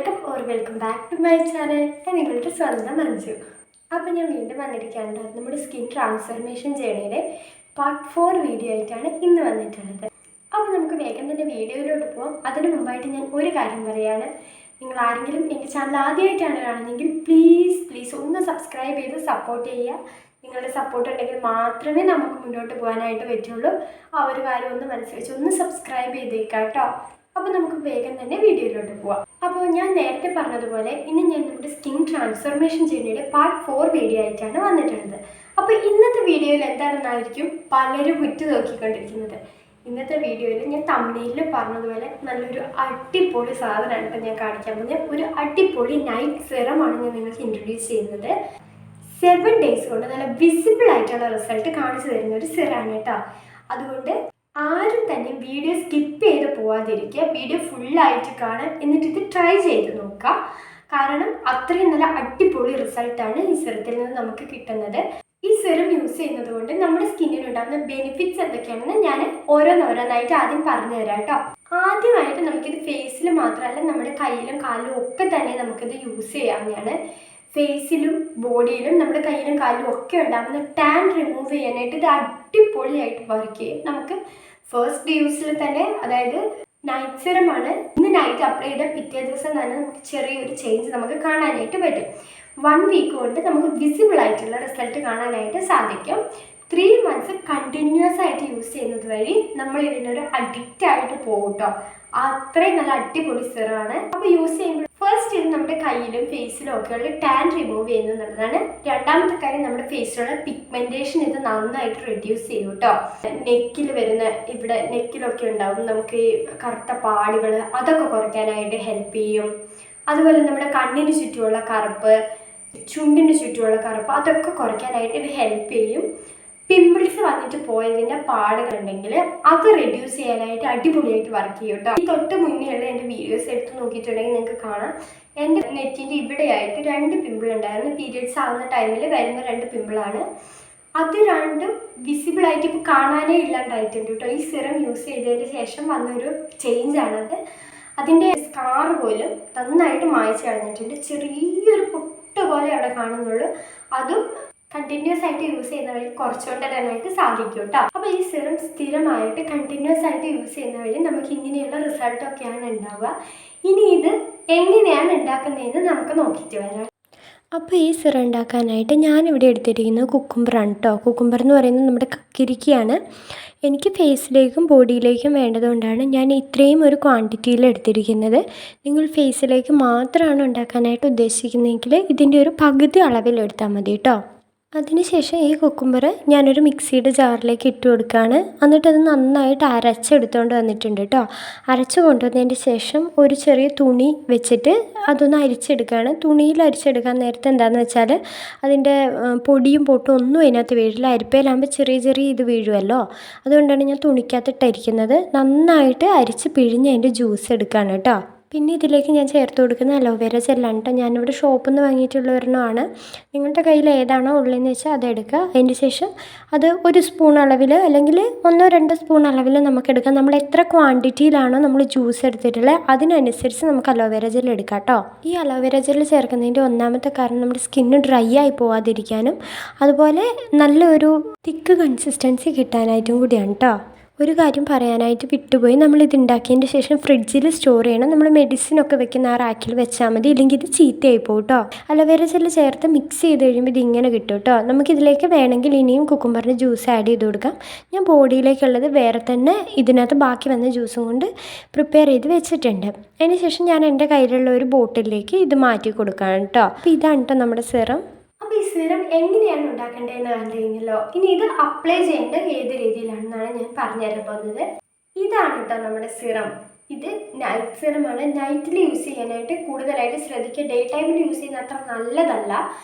Welcome back to my channel. ഞാൻ നിങ്ങളുടെ സ്വന്തം മഞ്ജു. അപ്പോൾ ഞാൻ വീണ്ടും വന്നിരിക്കുകയാണ്. നമ്മുടെ സ്കിൻ ട്രാൻസ്ഫർമേഷൻ ജേണിയുടെ പാർട്ട് 4 വീഡിയോ ആയിട്ടാണ് ഇന്ന് വന്നിട്ടുള്ളത്. അപ്പോൾ നമുക്ക് വേഗം തന്നെ വീഡിയോയിലോട്ട് പോകാം. അതിന് മുമ്പായിട്ട് ഞാൻ ഒരു കാര്യം പറയുകയാണ്. നിങ്ങൾ ആരെങ്കിലും എൻ്റെ ചാനൽ ആദ്യമായിട്ടാണ് കാണുന്നതെങ്കിൽ പ്ലീസ് ഒന്ന് സബ്സ്ക്രൈബ് ചെയ്ത് സപ്പോർട്ട് ചെയ്യുക. നിങ്ങളുടെ സപ്പോർട്ട് ഉണ്ടെങ്കിൽ മാത്രമേ നമുക്ക് മുന്നോട്ട് പോകാനായിട്ട് പറ്റുള്ളൂ. ആ ഒരു കാര്യം ഒന്ന് മനസ്സിൽ വെച്ച് ഒന്ന് സബ്സ്ക്രൈബ് ചെയ്തേക്കാം കേട്ടോ. അപ്പോൾ നമുക്ക് വേഗം തന്നെ വീഡിയോയിലോട്ട് പോവാം. അപ്പോൾ ഞാൻ നേരത്തെ പറഞ്ഞതുപോലെ ഇന്ന് ഞാൻ നമ്മുടെ സ്കിൻ ട്രാൻസ്ഫർമേഷൻ ജേർണിയുടെ പാർട്ട് 4 വീഡിയോ ആയിട്ടാണ് വന്നിട്ടുള്ളത്. അപ്പോൾ ഇന്നത്തെ വീഡിയോയിൽ എന്താണെന്നായിരിക്കും പലരും ഉറ്റു നോക്കിക്കൊണ്ടിരിക്കുന്നത്. ഇന്നത്തെ വീഡിയോയിൽ ഞാൻ തംബ്നെയിലിൽ പറഞ്ഞതുപോലെ നല്ലൊരു അടിപൊളി സാധനമാണ് ഇപ്പോൾ ഞാൻ കാണിക്കാൻ പോകുന്നത്. ഒരു അടിപൊളി നൈറ്റ് സെറമാണ് ഞാൻ നിങ്ങൾക്ക് ഇൻട്രൊഡ്യൂസ് ചെയ്യുന്നത്. 7 days കൊണ്ട് നല്ല വിസിബിൾ ആയിട്ടുള്ള റിസൾട്ട് കാണിച്ചു തരുന്ന ഒരു സെറാണ് കേട്ടോ. അതുകൊണ്ട് ആരും തന്നെ വീഡിയോ സ്കിപ്പ് ചെയ്ത് പോവാതിരിക്കുക. വീഡിയോ ഫുള്ളായിട്ട് കാണുക, എന്നിട്ട് ഇത് ട്രൈ ചെയ്ത് നോക്കുക. കാരണം അത്രയും നല്ല അടിപൊളി റിസൾട്ടാണ് ഈ സെറത്തിൽ നിന്ന് നമുക്ക് കിട്ടുന്നത്. ഈ സെറം യൂസ് ചെയ്യുന്നത് കൊണ്ട് നമ്മുടെ സ്കിന്നിനുണ്ടാകുന്ന ബെനിഫിറ്റ്സ് എന്തൊക്കെയാണെന്ന് ഞാൻ ഓരോന്നായിട്ട് ആദ്യം പറഞ്ഞു തരാം കേട്ടോ. ആദ്യമായിട്ട് നമുക്കിത് ഫേസിൽ മാത്രമല്ല നമ്മുടെ കയ്യിലും കാലിലും ഒക്കെ തന്നെ നമുക്കിത് യൂസ് ചെയ്യാവുന്നതാണ്. ഫേസിലും ബോഡിയിലും നമ്മുടെ കയ്യിലും കാലിലും ഒക്കെ ഉണ്ടാകുന്ന ടാൻ റിമൂവ് ചെയ്യാനായിട്ട് ഇത് അടിപൊളിയായിട്ട് വർക്ക് ചെയ്യും. നമുക്ക് ഫസ്റ്റ് യൂസിൽ തന്നെ, അതായത് നൈറ്റ് സെറമാണ്, ഇന്ന് നൈറ്റ് അപ്ലൈ ചെയ്ത പിറ്റേ ദിവസം തന്നെ നമുക്ക് ചെറിയൊരു ചേഞ്ച് നമുക്ക് കാണാനായിട്ട് പറ്റും. 1 വീക്ക് കൊണ്ട് നമുക്ക് വിസിബിൾ ആയിട്ടുള്ള റിസൾട്ട് കാണാനായിട്ട് സാധിക്കും. 3 months കണ്ടിന്യൂസ് ആയിട്ട് യൂസ് ചെയ്യുന്നത് വഴി നമ്മൾ ഇതിനൊരു അഡിക്റ്റ് ആയിട്ട് പോകും കേട്ടോ. അത്രയും നല്ല അടിപൊളി സെറമാണ്. അപ്പോൾ യൂസ് ചെയ്യുമ്പോൾ ഫസ്റ്റ് ഇത് നമ്മുടെ കയ്യിലും ഫേസിലും ഒക്കെയുള്ള ടാൻ റിമൂവ് ചെയ്യുന്നു എന്നുള്ളതാണ്. രണ്ടാമത്തെ കാര്യം, നമ്മുടെ ഫേസിലുള്ള പിഗ്മെന്റേഷൻ ഇത് നന്നായിട്ട് റെഡ്യൂസ് ചെയ്യും കേട്ടോ. നെക്കിൽ വരുന്ന, ഇവിടെ നെക്കിലൊക്കെ ഉണ്ടാവും നമുക്ക് ഈ കറുത്ത പാടുകൾ, അതൊക്കെ കുറയ്ക്കാനായിട്ട് ഹെൽപ്പ് ചെയ്യും. അതുപോലെ നമ്മുടെ കണ്ണിന് ചുറ്റുമുള്ള കറുപ്പ്, ചുണ്ടിന് ചുറ്റുമുള്ള കറുപ്പ്, അതൊക്കെ കുറയ്ക്കാനായിട്ട് ഇത് ഹെൽപ്പ് ചെയ്യും. പിമ്പിൾസ് വന്നിട്ട് പോയതിൻ്റെ പാടുകളുണ്ടെങ്കിൽ അത് റെഡ്യൂസ് ചെയ്യാനായിട്ട് അടിപൊളിയായിട്ട് വർക്ക് ചെയ്യും കേട്ടോ. ഈ തൊട്ട് മുന്നേയുള്ള എൻ്റെ വീഡിയോസ് എടുത്ത് നോക്കിയിട്ടുണ്ടെങ്കിൽ നിങ്ങൾക്ക് കാണാം, എൻ്റെ നെറ്റിൻ്റെ ഇവിടെയായിട്ട് 2 പിമ്പിൾ ഉണ്ടായിരുന്നു. പീരിയഡ്സ് ആവുന്ന ടൈമിൽ വരുന്ന 2 പിമ്പിളാണ്. അത് രണ്ടും വിസിബിളായിട്ട് ഇപ്പോൾ കാണാനേ ഇല്ലാണ്ടായിട്ടുണ്ട് കേട്ടോ. ഈ സിറം യൂസ് ചെയ്തതിന് ശേഷം വന്നൊരു ചേഞ്ചാണത്. അതിൻ്റെ സ്കാർ പോലും നന്നായിട്ട് മായ്ച്ച് കളഞ്ഞിട്ടുണ്ട്. ചെറിയൊരു പൊട്ട് പോലെ അവിടെ കാണുന്നുള്ളൂ. അതും കണ്ടിന്യൂസ് ആയിട്ട് യൂസ് ചെയ്യുന്ന വഴി കുറച്ചുകൊണ്ട് തരാനായിട്ട് സാധിക്കും കേട്ടോ. അപ്പോൾ ഈ സിറം സ്ഥിരമായിട്ട് കണ്ടിന്യൂസ് ആയിട്ട് യൂസ് ചെയ്യുന്ന വഴി നമുക്ക് ഇങ്ങനെയുള്ള റിസൾട്ടൊക്കെയാണ് ഉണ്ടാവുക. ഇനി ഇത് എങ്ങനെയാണ് ഉണ്ടാക്കുന്നതെന്ന് നമുക്ക് നോക്കിയിട്ട് വരാം. അപ്പോൾ ഈ സിറം ഉണ്ടാക്കാനായിട്ട് ഞാനിവിടെ എടുത്തിരിക്കുന്നത് കുക്കുംബറാണ് കേട്ടോ. കുക്കുംബർ എന്ന് പറയുന്നത് നമ്മുടെ കക്കിരിക്കയാണ്. എനിക്ക് ഫേസിലേക്കും ബോഡിയിലേക്കും വേണ്ടതുകൊണ്ടാണ് ഞാൻ ഇത്രയും ഒരു ക്വാണ്ടിറ്റിയിൽ എടുത്തിരിക്കുന്നത്. നിങ്ങൾ ഫേസിലേക്ക് മാത്രമാണ് ഉണ്ടാക്കാനായിട്ട് ഉദ്ദേശിക്കുന്നതെങ്കിൽ ഇതിൻ്റെ ഒരു പകുതി അളവിൽ എടുത്താൽ മതി കേട്ടോ. അതിനുശേഷം ഈ കുക്കുംബർ ഞാനൊരു മിക്സിയുടെ ജാറിലേക്ക് ഇട്ട് കൊടുക്കുകയാണ്. എന്നിട്ടത് നന്നായിട്ട് അരച്ചെടുത്തുകൊണ്ട് വന്നിട്ടുണ്ട് കേട്ടോ. അരച്ച് കൊണ്ടുവന്നതിന് ശേഷം ഒരു ചെറിയ തുണി വെച്ചിട്ട് അതൊന്ന് അരിച്ചെടുക്കുകയാണ്. തുണിയിൽ അരിച്ചെടുക്കാൻ നേരത്തെ എന്താണെന്ന് വെച്ചാൽ അതിൻ്റെ പൊടിയും പൊട്ടും ഒന്നും അതിനകത്ത് വീഴില്ല. അരിപ്പയിലാകുമ്പോൾ ചെറിയ ഇത് വീഴുമല്ലോ. അതുകൊണ്ടാണ് ഞാൻ തുണിക്കകത്തിട്ടരിക്കുന്നത്. നന്നായിട്ട് അരിച്ച് പിഴിഞ്ഞ് അതിൻ്റെ ജ്യൂസ് എടുക്കുകയാണ് കേട്ടോ. പിന്നെ ഇതിലേക്ക് ഞാൻ ചേർത്ത് കൊടുക്കുന്ന അലോവേര ജെല്ലാണ് കേട്ടോ. ഞാനിവിടെ ഷോപ്പിൽ നിന്ന് വാങ്ങിയിട്ടുള്ള ഒരെണ്ണമാണ്. നിങ്ങളുടെ കയ്യിൽ ഏതാണോ ഉള്ളതെന്ന് വെച്ചാൽ അതെടുക്കുക. അതിന് ശേഷം അത് 1 സ്പൂൺ അളവിൽ അല്ലെങ്കിൽ 1-2 സ്പൂൺ അളവിൽ നമുക്കെടുക്കാം. നമ്മൾ എത്ര ക്വാണ്ടിറ്റിയിലാണോ നമ്മൾ ജ്യൂസ് എടുത്തിട്ടുള്ളത് അതിനനുസരിച്ച് നമുക്ക് അലോവേര ജെൽ എടുക്കാം കേട്ടോ. ഈ അലോവേര ജെൽ ചേർക്കുന്നതിൻ്റെ ഒന്നാമത്തെ കാരണം നമ്മുടെ സ്കിന്ന് ഡ്രൈ ആയി പോവാതിരിക്കാനും അതുപോലെ നല്ലൊരു തിക്ക് കൺസിസ്റ്റൻസി കിട്ടാനായിട്ടും കൂടിയാണ് കേട്ടോ. ഒരു കാര്യം പറയാനായിട്ട് വിട്ടുപോയി, നമ്മളിത് ഉണ്ടാക്കിയതിൻ്റെ ശേഷം ഫ്രിഡ്ജിൽ സ്റ്റോർ ചെയ്യണം. നമ്മൾ മെഡിസിനൊക്കെ വെക്കുന്ന ആ റാക്കിൽ വെച്ചാൽ മതി, ഇല്ലെങ്കിൽ ഇത് ചീത്തയായി പോകും കേട്ടോ. അലോവേര ജെൽ ചേർത്ത് മിക്സ് ചെയ്ത് കഴിയുമ്പോൾ ഇതിങ്ങനെ കിട്ടും കേട്ടോ. നമുക്കിതിലേക്ക് വേണമെങ്കിൽ ഇനിയും കുക്കുംബറിൻ്റെ ജ്യൂസ് ആഡ് ചെയ്ത് കൊടുക്കാം. ഞാൻ ബോഡിയിലേക്കുള്ളത് വേറെ തന്നെ ഇതിനകത്ത് ബാക്കി വന്ന ജ്യൂസും കൊണ്ട് പ്രിപ്പയർ ചെയ്ത് വെച്ചിട്ടുണ്ട്. അതിന് ശേഷം ഞാൻ എൻ്റെ കയ്യിലുള്ള ഒരു ബോട്ടിലേക്ക് ഇത് മാറ്റി കൊടുക്കുകയാണ് കേട്ടോ. അപ്പോൾ ഇതാണ് കേട്ടോ നമ്മുടെ സിറം. അപ്പോൾ ഈ സിറം എങ്ങനെയാണ് ഉണ്ടാക്കേണ്ടതെന്ന് കണ്ടു കഴിഞ്ഞല്ലോ. ഇനി ഇത് അപ്ലൈ ചെയ്യേണ്ടത് ഏത് രീതിയിലാണെന്നാണ് ഞാൻ പറഞ്ഞു തരാൻ പോകുന്നത്. ഇതാണ് കേട്ടോ നമ്മുടെ സിറം. ഇത് നൈറ്റ് സിറമാണ്. നൈറ്റിൽ യൂസ് ചെയ്യാനായിട്ട് കൂടുതലായിട്ട് ശ്രദ്ധിക്കുക. ഡേ ടൈമിൽ യൂസ് ചെയ്യുന്ന അത്ര നല്ലതല്ല.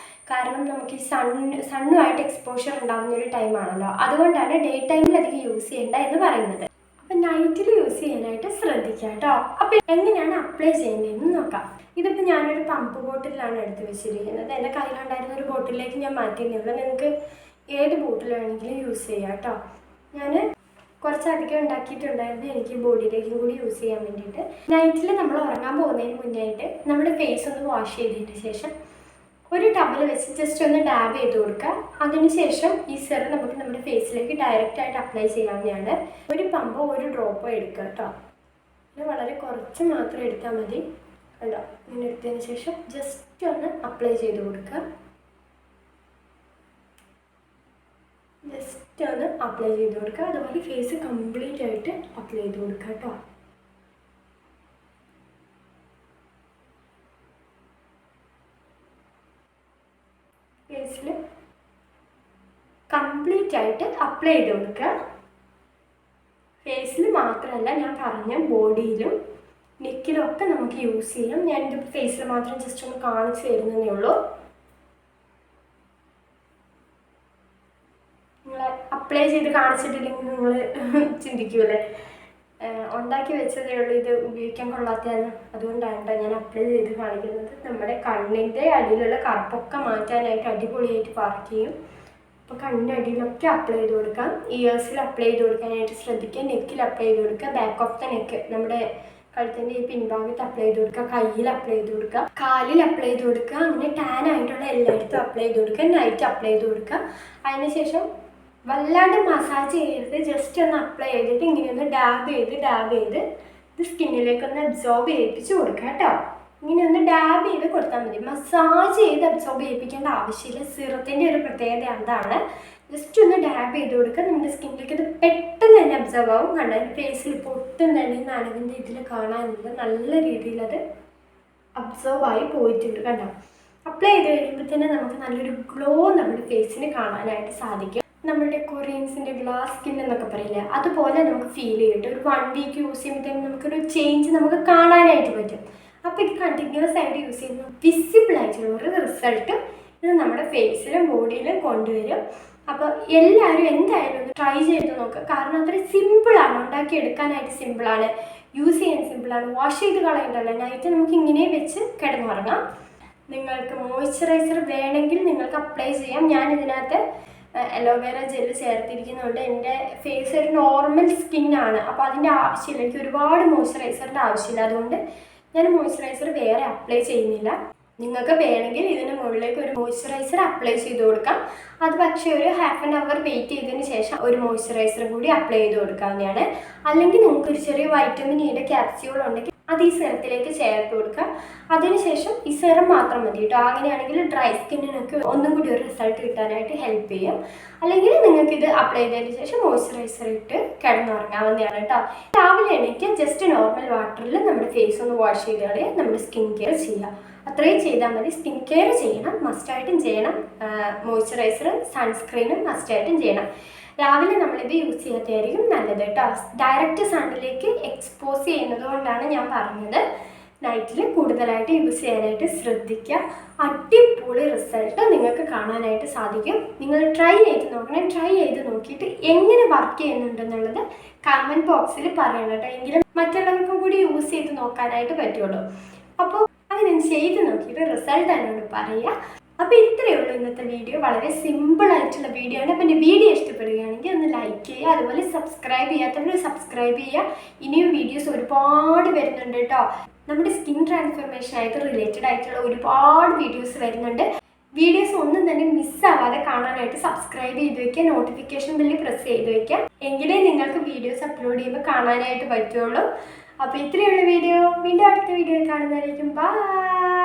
കാരണം നമുക്ക് ഈ സണ്ണുമായിട്ട് എക്സ്പോഷർ ഉണ്ടാകുന്ന ഒരു ടൈമാണല്ലോ. അതുകൊണ്ടാണ് ഡേ ടൈമിൽ അധികം യൂസ് ചെയ്യേണ്ട എന്ന് പറയുന്നത്. അപ്പം നൈറ്റിൽ യൂസ് ചെയ്യാനായിട്ട് ശ്രദ്ധിക്കുക കേട്ടോ. അപ്പോൾ എങ്ങനെയാണ് അപ്ലൈ ചെയ്യേണ്ടതെന്ന് നോക്കാം. ഇതിപ്പോൾ ഞാനൊരു പമ്പ് ബോട്ടിലാണ് എടുത്ത് വെച്ചിരിക്കുന്നത്. എൻ്റെ കയ്യിലുണ്ടായിരുന്ന ഒരു ബോട്ടിലേക്ക് ഞാൻ മാറ്റിയിരുന്നുള്ളൂ. നിങ്ങൾക്ക് ഏത് ബോട്ടിൽ വേണമെങ്കിലും യൂസ് ചെയ്യാം കേട്ടോ. ഞാൻ കുറച്ചധികം ഉണ്ടാക്കിയിട്ടുണ്ടായിരുന്നു എനിക്ക് ബോഡിയിലേക്കും കൂടി യൂസ് ചെയ്യാൻ വേണ്ടിയിട്ട്. നൈറ്റിൽ നമ്മൾ ഉറങ്ങാൻ പോകുന്നതിന് മുന്നായിട്ട് നമ്മുടെ ഫേസ് ഒന്ന് വാഷ് ചെയ്തതിന് ശേഷം ഒരു ടവൽ വെച്ച് ജസ്റ്റ് ഒന്ന് ഡാബ് ചെയ്ത് കൊടുക്കുക. അതിനുശേഷം ഈ സെറം നമുക്ക് നമ്മുടെ ഫേസിലേക്ക് ഡയറക്റ്റായിട്ട് അപ്ലൈ ചെയ്യാവുന്നതാണ്. ഒരു പമ്പോ ഒരു ഡ്രോപ്പോ എടുക്കുക കേട്ടോ. ഇത് വളരെ കുറച്ച് മാത്രം എടുത്താൽ മതി കേട്ടോ. ഇങ്ങനെ എടുത്തതിന് ശേഷം ജസ്റ്റ് ഒന്ന് അപ്ലൈ ചെയ്ത് കൊടുക്കുക. ജസ്റ്റ് ഒന്ന് അപ്ലൈ ചെയ്ത് കൊടുക്കുക. അതുപോലെ ഫേസ് കംപ്ലീറ്റ് ആയിട്ട് അപ്ലൈ ചെയ്ത് കൊടുക്കുക കേട്ടോ. ഫേസിൽ കംപ്ലീറ്റ് ആയിട്ട് അപ്ലൈ ചെയ്ത് കൊടുക്കുക. ഫേസിൽ മാത്രമല്ല, ഞാൻ പറഞ്ഞ ബോഡിയിലും നെക്കിലും ഒക്കെ നമുക്ക് യൂസ് ചെയ്യാം. ഞാനിത് ഫേസിൽ മാത്രം ജസ്റ്റ് ഒന്ന് കാണിച്ചു തരുന്നതേ ഉള്ളൂ. നിങ്ങൾ അപ്ലൈ ചെയ്ത് കാണിച്ചിട്ടില്ലെങ്കിൽ നിങ്ങൾ ചിന്തിക്കൂലേ ഉണ്ടാക്കി വെച്ചതേ ഉള്ളൂ ഇത് ഉപയോഗിക്കാൻ കൊള്ളാത്തതെന്ന്. അതുകൊണ്ടാണ് ഞാൻ അപ്ലൈ ചെയ്ത് കാണിക്കുന്നത്. നമ്മുടെ കണ്ണിൻ്റെ അടിയിലുള്ള കറുപ്പൊക്കെ മാറ്റാനായിട്ട് അടിപൊളിയായിട്ട് വർക്ക് ചെയ്യും. അപ്പോൾ കണ്ണിൻ്റെ അടിയിലൊക്കെ അപ്ലൈ ചെയ്ത് കൊടുക്കാം. ഇയേഴ്സിൽ അപ്ലൈ ചെയ്ത് കൊടുക്കാനായിട്ട് ശ്രദ്ധിക്കുക. നെക്കിൽ അപ്ലൈ ചെയ്ത് കൊടുക്കുക. ബാക്ക് ഓഫ് ദ നെക്ക്, നമ്മുടെ കഴുത്തിൻ്റെ ഈ പിൻഭാഗത്ത് അപ്ലൈ ചെയ്ത് കൊടുക്കുക. കയ്യിൽ അപ്ലൈ ചെയ്ത് കൊടുക്കുക. കാലിൽ അപ്ലൈ ചെയ്ത് കൊടുക്കുക. അങ്ങനെ ടാൻ ആയിട്ടുള്ള എല്ലായിടത്തും അപ്ലൈ ചെയ്ത് കൊടുക്കുക. നൈറ്റ് അപ്ലൈ ചെയ്ത് കൊടുക്കുക. അതിനുശേഷം വല്ലാണ്ട് മസാജ് ചെയ്യരുത്. ജസ്റ്റ് ഒന്ന് അപ്ലൈ ചെയ്തിട്ട് ഇങ്ങനെയൊന്ന് ഡാബ് ചെയ്ത് ഇത് സ്കിന്നിലേക്കൊന്ന് അബ്സോർബ് ചെയ്യിപ്പിച്ച് കൊടുക്കുക കേട്ടോ. ഇങ്ങനെ ഒന്ന് ഡാബ് ചെയ്ത് കൊടുത്താൽ മതി. മസാജ് ചെയ്ത് അബ്സോർബ് ചെയ്യിപ്പിക്കേണ്ട ആവശ്യമില്ല. സിറത്തിൻ്റെ ഒരു പ്രത്യേകത എന്താണ്, ജസ്റ്റ് ഒന്ന് ഡാബ് ചെയ്ത് കൊടുക്കുക. നമ്മുടെ സ്കിന്നിലേക്ക് ഇത് പെട്ടെന്ന് തന്നെ അബ്സോർബ് ആവും. കണ്ട ഫേസിൽ ഇപ്പോൾ ഒട്ടും തന്നെ നനവിൻ്റെ ഇതിൽ കാണാനില്ല. നല്ല രീതിയിൽ അത് അബ്സോർബ് ആയി പോയിട്ടുണ്ട്. കണ്ടോ, അപ്ലൈ ചെയ്ത് കഴിയുമ്പോൾ തന്നെ നമുക്ക് നല്ലൊരു ഗ്ലോ നമ്മുടെ ഫേസിന് കാണാനായിട്ട് സാധിക്കും. നമ്മുടെ കൊറിയൻസിൻ്റെ ഗ്ലാസ് സ്കിൻ എന്നൊക്കെ പറയില്ലേ, അതുപോലെ നമുക്ക് ഫീൽ ചെയ്തിട്ട് ഒരു 1 വീക്ക് യൂസ് ചെയ്യുമ്പോഴത്തേക്കും നമുക്കൊരു ചേഞ്ച് നമുക്ക് കാണാനായിട്ട് പറ്റും. അപ്പോൾ ഇത് കണ്ടിന്യൂസ് ആയിട്ട് യൂസ് ചെയ്യുമ്പോൾ വിസിബിൾ ആയിട്ടുള്ള ഒരു റിസൾട്ട് ഇത് നമ്മുടെ ഫേസിലും ബോഡിയിലും കൊണ്ടുവരും. അപ്പോൾ എല്ലാവരും എന്തായാലും ഒന്ന് ട്രൈ ചെയ്ത് നോക്കുക. കാരണം അത്ര സിമ്പിളാണ്, ഉണ്ടാക്കിയെടുക്കാനായിട്ട് സിമ്പിളാണ്, യൂസ് ചെയ്യാൻ സിമ്പിളാണ്, വാഷ് ചെയ്ത് കളയേണ്ടല്ലോ. നൈറ്റ് നമുക്ക് ഇങ്ങനെ വെച്ച് കിടന്നുറങ്ങാം. നിങ്ങൾക്ക് മോയ്സ്ചറൈസർ വേണമെങ്കിൽ നിങ്ങൾക്ക് അപ്ലൈ ചെയ്യാം. ഞാൻ ഇതിനകത്ത് അലോവേറ ജെല്ല് ചേർത്തിരിക്കുന്നതുകൊണ്ട് എൻ്റെ ഫേസ് ഒരു നോർമൽ സ്കിന്നാണ്. അപ്പോൾ അതിൻ്റെ ആവശ്യമില്ല, എനിക്ക് ഒരുപാട് മോയ്സ്ചറൈസറിൻ്റെ ആവശ്യമില്ല. അതുകൊണ്ട് ഞാൻ മോയ്സ്ചറൈസർ വേറെ അപ്ലൈ ചെയ്യുന്നില്ല. നിങ്ങൾക്ക് വേണമെങ്കിൽ ഇതിന് മുകളിലേക്ക് ഒരു മോയ്സ്ചറൈസർ അപ്ലൈ ചെയ്ത് കൊടുക്കാം. അത് പക്ഷേ ഒരു ഹാഫ് ആൻ അവർ വെയിറ്റ് ചെയ്തതിന് ശേഷം ഒരു മോയ്സ്ചറൈസറും കൂടി അപ്ലൈ ചെയ്ത് കൊടുക്കാവുന്നതാണ്. അല്ലെങ്കിൽ നിങ്ങൾക്ക് ഒരു ചെറിയ വൈറ്റമിൻ ഇയുടെ ക്യാപ്സ്യൂൾ ഉണ്ടെങ്കിൽ അത് ഈ സെറത്തിലേക്ക് ചേർത്ത് കൊടുക്കുക. അതിനുശേഷം ഈ സെറം മാത്രം മതി കേട്ടോ. അങ്ങനെയാണെങ്കിൽ ഡ്രൈ സ്കിന്നിനൊക്കെ ഒന്നും കൂടി ഒരു റിസൾട്ട് കിട്ടാനായിട്ട് ഹെൽപ്പ് ചെയ്യും. അല്ലെങ്കിൽ നിങ്ങൾക്കിത് അപ്ലൈ ചെയ്തതിന് ശേഷം മോയ്സ്ചറൈസർ ഇട്ട് കിടന്നുറങ്ങാവുന്നതാണ് കേട്ടോ. രാവിലെ എണീറ്റ് ജസ്റ്റ് നോർമൽ വാട്ടറിൽ നമ്മുടെ ഫേസ് ഒന്ന് വാഷ് ചെയ്ത് കളയുക, നമ്മുടെ സ്കിൻ കെയർ ചെയ്യുക. അത്രയും ചെയ്താൽ മതി. സ്കിൻ കെയർ ചെയ്യണം, മസ്റ്റായിട്ടും ചെയ്യണം. മോയ്സ്ചറൈസറും സൺസ്ക്രീനും മസ്റ്റായിട്ടും ചെയ്യണം. രാവിലെ നമ്മളിത് യൂസ് ചെയ്യാത്തതായിരിക്കും നല്ലത് കേട്ടോ. ഡയറക്റ്റ് സണ്ണിലേക്ക് എക്സ്പോസ് ചെയ്യുന്നത് കൊണ്ടാണ് ഞാൻ പറഞ്ഞത്. നൈറ്റിൽ കൂടുതലായിട്ട് യൂസ് ചെയ്യാനായിട്ട് ശ്രദ്ധിക്കുക. അടിപൊളി റിസൾട്ട് നിങ്ങൾക്ക് കാണാനായിട്ട് സാധിക്കും. നിങ്ങൾ ട്രൈ ചെയ്ത് നോക്കണം. ട്രൈ ചെയ്ത് നോക്കിയിട്ട് എങ്ങനെ വർക്ക് ചെയ്യുന്നുണ്ടെന്നുള്ളത് കമൻറ്റ് ബോക്സിൽ പറയണം കേട്ടോ. എങ്കിലും മറ്റുള്ളവർക്കും കൂടി യൂസ് ചെയ്ത് നോക്കാനായിട്ട് പറ്റുള്ളൂ. അപ്പോൾ അങ്ങനെ ചെയ്ത് നോക്കിയിട്ട് റിസൾട്ട് എന്നോട് പറയുക. അപ്പോൾ ഇത്രയേ ഉള്ളൂ ഇന്നത്തെ വീഡിയോ. വളരെ സിമ്പിളായിട്ടുള്ള വീഡിയോ ആണ്. അപ്പോൾ എൻ്റെ വീഡിയോ ഇഷ്ടപ്പെടുകയാണെങ്കിൽ ഒന്ന് ലൈക്ക് ചെയ്യുക. അതുപോലെ സബ്സ്ക്രൈബ് ചെയ്യാത്തവർ സബ്സ്ക്രൈബ് ചെയ്യുക. ഇനിയും വീഡിയോസ് ഒരുപാട് വരുന്നുണ്ട് കേട്ടോ. നമ്മുടെ സ്കിൻ ട്രാൻസ്ഫോർമേഷനായിട്ട് റിലേറ്റഡ് ആയിട്ടുള്ള ഒരുപാട് വീഡിയോസ് വരുന്നുണ്ട്. വീഡിയോസ് ഒന്നും തന്നെ മിസ്സാവാതെ കാണാനായിട്ട് സബ്സ്ക്രൈബ് ചെയ്ത് വയ്ക്കുക. നോട്ടിഫിക്കേഷൻ ബെല്ല് പ്രസ് ചെയ്ത് വയ്ക്കുക. എങ്കിലേ നിങ്ങൾക്ക് വീഡിയോസ് അപ്ലോഡ് ചെയ്യുമ്പോൾ കാണാനായിട്ട് പറ്റുള്ളൂ. അപ്പോൾ ഇത്രയുള്ള വീഡിയോ. വീണ്ടും അടുത്ത വീഡിയോയിൽ കാണുന്നതായിരിക്കും. ബൈ.